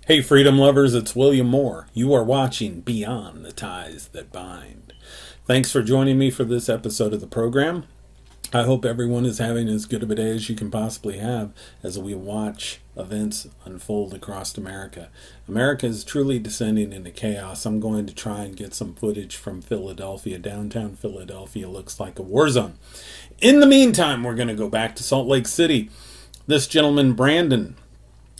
Hey freedom lovers, it's William Moore. You are watching Beyond the Ties That Bind. Thanks for joining me for this episode of the program. I hope everyone is having as good of a day as you can possibly have as we watch events unfold across America. America is truly descending into chaos. I'm going to try and get some footage from Philadelphia. Downtown Philadelphia looks like a war zone. In the meantime, we're going to go back to Salt Lake City. This gentleman, Brandon,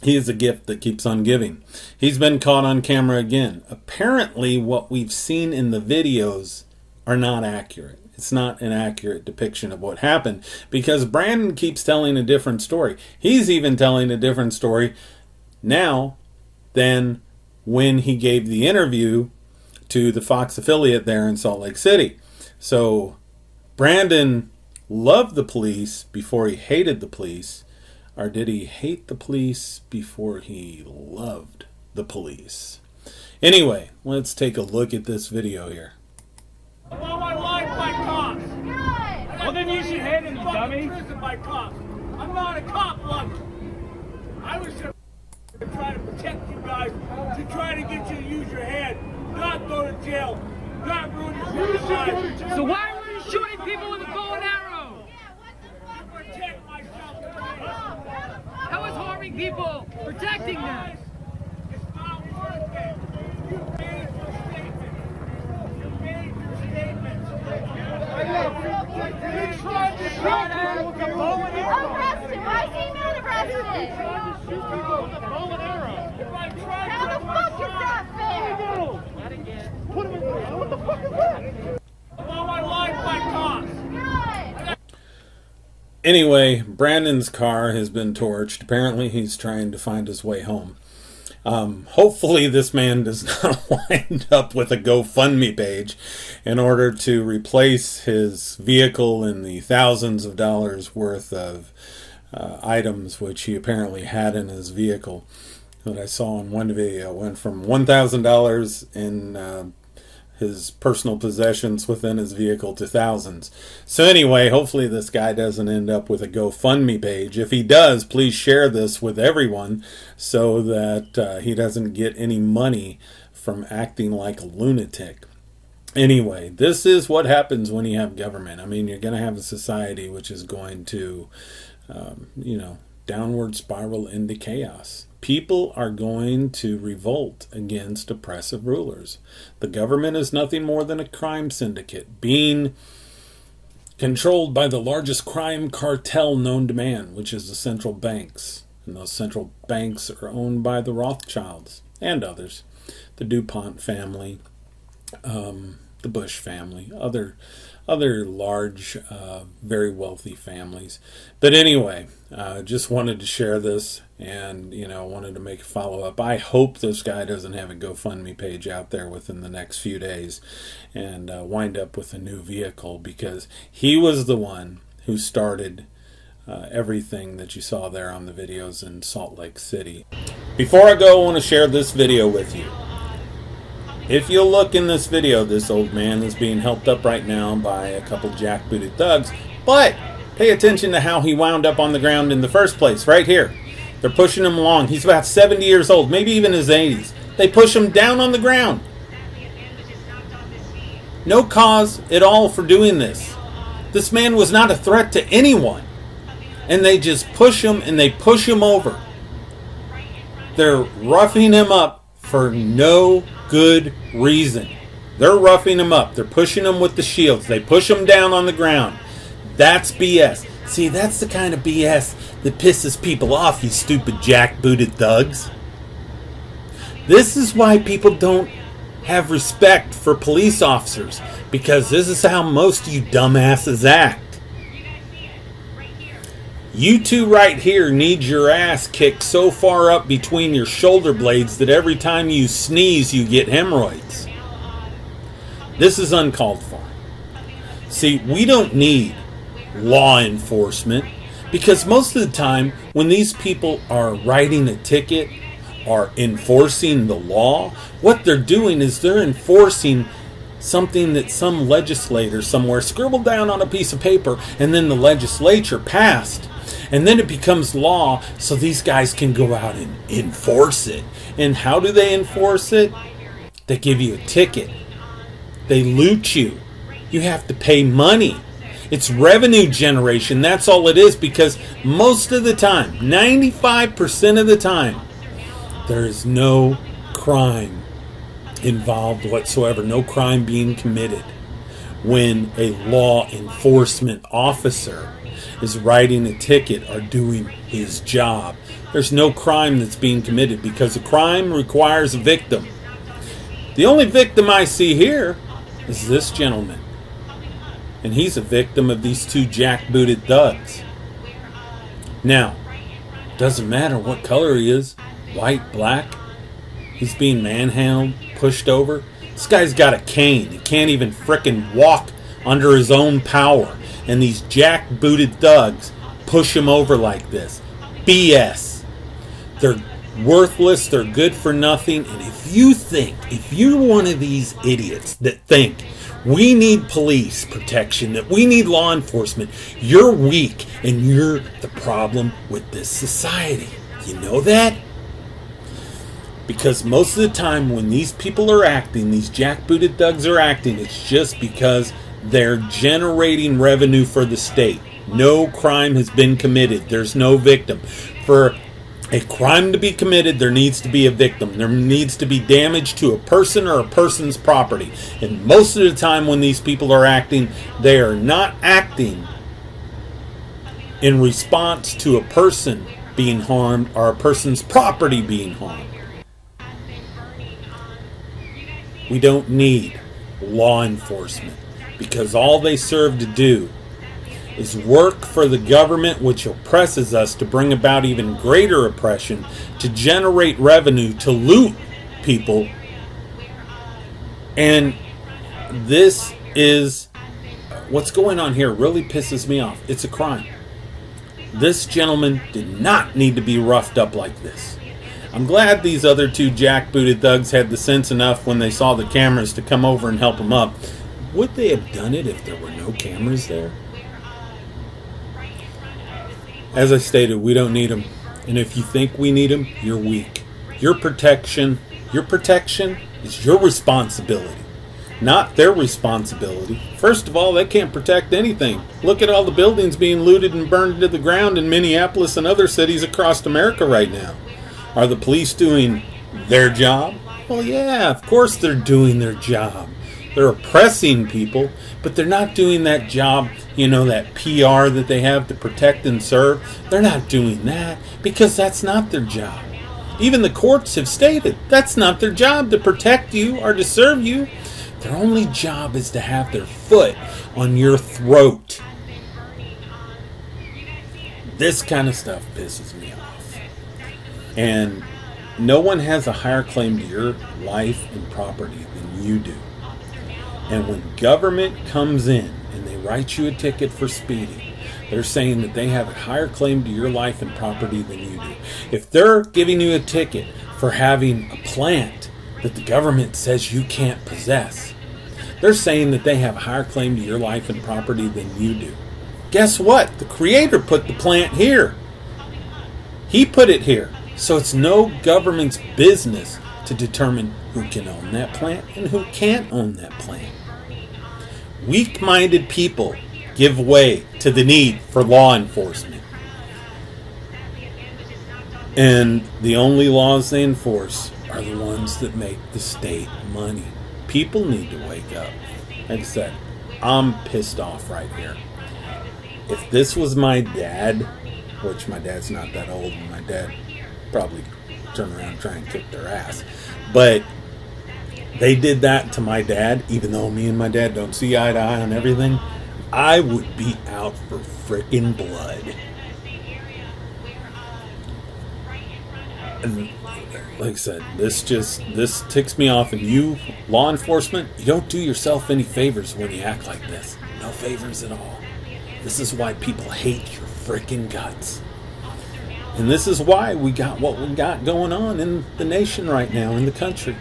he is a gift that keeps on giving. He's been caught on camera again. Apparently, what we've seen in the videos are not accurate. It's not an accurate depiction of what happened because Brandon keeps telling a different story. He's even telling a different story now than when he gave the interview to the Fox affiliate there in Salt Lake City. So Brandon loved the police before he hated the police, or did he hate the police before he loved the police? Anyway, let's take a look at this video here. I'm on my life by cops. Well, then you should hate him, you dummy. In prison by cops. I'm not a cop, lover. I was just trying to protect you guys, to try to get you to use your head, not go to jail, not ruin your life. So why were you shooting people with a bow and arrow? To protect myself. How is harming people protecting them? It's not worth it. You made your statement. You made your statement. You tried to shoot people with a bow and arrow. Arrest him! Why is he not arrested? Shoot people with a bow and arrow. If I tried How the fuck is that fair? Not again. Put him in jail. What the fuck is that? I'm on my life by cops. Anyway, Brandon's car has been torched. Apparently he's trying to find his way home. Hopefully this man does not wind up with a GoFundMe page in order to replace his vehicle and the thousands of dollars worth of items which he apparently had in his vehicle. That I saw in one video went from $1,000 in his personal possessions within his vehicle to thousands. So anyway, hopefully this guy doesn't end up with a GoFundMe page. If he does, please share this with everyone so that he doesn't get any money from acting like a lunatic. Anyway, this is what happens when you have government. I mean, you're going to have a society which is going to, downward spiral into chaos. People are going to revolt against oppressive rulers. The government is nothing more than a crime syndicate being controlled by the largest crime cartel known to man, which is the central banks. And those central banks are owned by the Rothschilds and others. The DuPont family, the Bush family, other large, very wealthy families. But anyway, just wanted to share this and, wanted to make a follow-up. I hope this guy doesn't have a GoFundMe page out there within the next few days and wind up with a new vehicle, because he was the one who started everything that you saw there on the videos in Salt Lake City. Before I go, I want to share this video with you. If you look in this video, this old man is being helped up right now by a couple jackbooted thugs, but pay attention to how he wound up on the ground in the first place, right here. They're pushing him along. He's about 70 years old, maybe even his 80s. They push him down on the ground. No cause at all for doing this. This man was not a threat to anyone. And they just push him and they push him over. They're roughing him up for no good reason. They're roughing him up. They're pushing him with the shields. They push him down on the ground. That's BS. See, that's the kind of BS that pisses people off, you stupid jackbooted thugs. This is why people don't have respect for police officers, because this is how most of you dumbasses act. You two right here need your ass kicked so far up between your shoulder blades that every time you sneeze you get hemorrhoids. This is uncalled for. See, we don't need law enforcement, because most of the time when these people are writing a ticket or enforcing the law, what they're doing is they're enforcing something that some legislator somewhere scribbled down on a piece of paper and then the legislature passed. And then it becomes law, so these guys can go out and enforce it. And how do they enforce it? They give you a ticket. They loot you. You have to pay money. It's revenue generation. That's all it is, because most of the time, 95% of the time, there is no crime involved whatsoever. No crime being committed when a law enforcement officer is writing a ticket or doing his job. There's no crime that's being committed, because a crime requires a victim. The only victim I see here is this gentleman. And he's a victim of these two jackbooted thugs. Now, doesn't matter what color he is, white, black, he's being manhandled, pushed over. This guy's got a cane. He can't even frickin' walk under his own power. And these jackbooted thugs push him over like this. BS. They're worthless. They're good for nothing. And if you're one of these idiots that think we need police protection, that we need law enforcement, you're weak, and you're the problem with this society. You know that? Because most of the time when these people are acting, these jackbooted thugs are acting, it's just because they're generating revenue for the state. No crime has been committed. There's no victim. For a crime to be committed, there needs to be a victim. There needs to be damage to a person or a person's property. And most of the time when these people are acting, they are not acting in response to a person being harmed or a person's property being harmed. We don't need law enforcement, because all they serve to do is work for the government, which oppresses us, to bring about even greater oppression, to generate revenue, to loot people. And this is what's going on here. Really pisses me off. It's a crime. This gentleman did not need to be roughed up like this. I'm glad these other two jackbooted thugs had the sense enough when they saw the cameras to come over and help him up. Would they have done it if there were no cameras there? As I stated, we don't need them. And if you think we need them, you're weak. Your protection is your responsibility, not their responsibility. First of all, they can't protect anything. Look at all the buildings being looted and burned to the ground in Minneapolis and other cities across America right now. Are the police doing their job? Well, yeah, of course they're doing their job. They're oppressing people, but they're not doing that job, that PR that they have to protect and serve. They're not doing that, because that's not their job. Even the courts have stated that's not their job, to protect you or to serve you. Their only job is to have their foot on your throat. This kind of stuff pisses me off. And no one has a higher claim to your life and property than you do. And when government comes in and they write you a ticket for speeding, they're saying that they have a higher claim to your life and property than you do. If they're giving you a ticket for having a plant that the government says you can't possess, they're saying that they have a higher claim to your life and property than you do. Guess what? The Creator put the plant here. He put it here. So it's no government's business to determine who can own that plant and who can't own that plant. Weak-minded people give way to the need for law enforcement. And the only laws they enforce are the ones that make the state money. People need to wake up. Like I said, I'm pissed off right here. If this was my dad, which my dad's not that old, and my dad probably turn around and try and kick their ass. But they did that to my dad, even though me and my dad don't see eye to eye on everything, I would be out for frickin' blood. And like I said, this ticks me off. And you, law enforcement, you don't do yourself any favors when you act like this. No favors at all. This is why people hate your frickin' guts. And this is why we got what we got going on in the nation right now, in the country.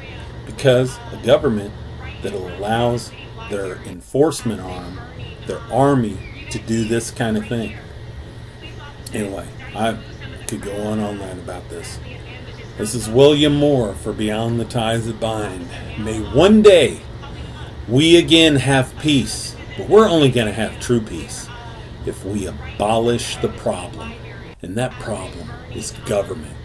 Because a government that allows their enforcement arm, their army, to do this kind of thing. Anyway, I could go on all night about this. This is William Moore for Beyond the Ties That Bind. May one day we again have peace, but we're only going to have true peace if we abolish the problem. And that problem is government.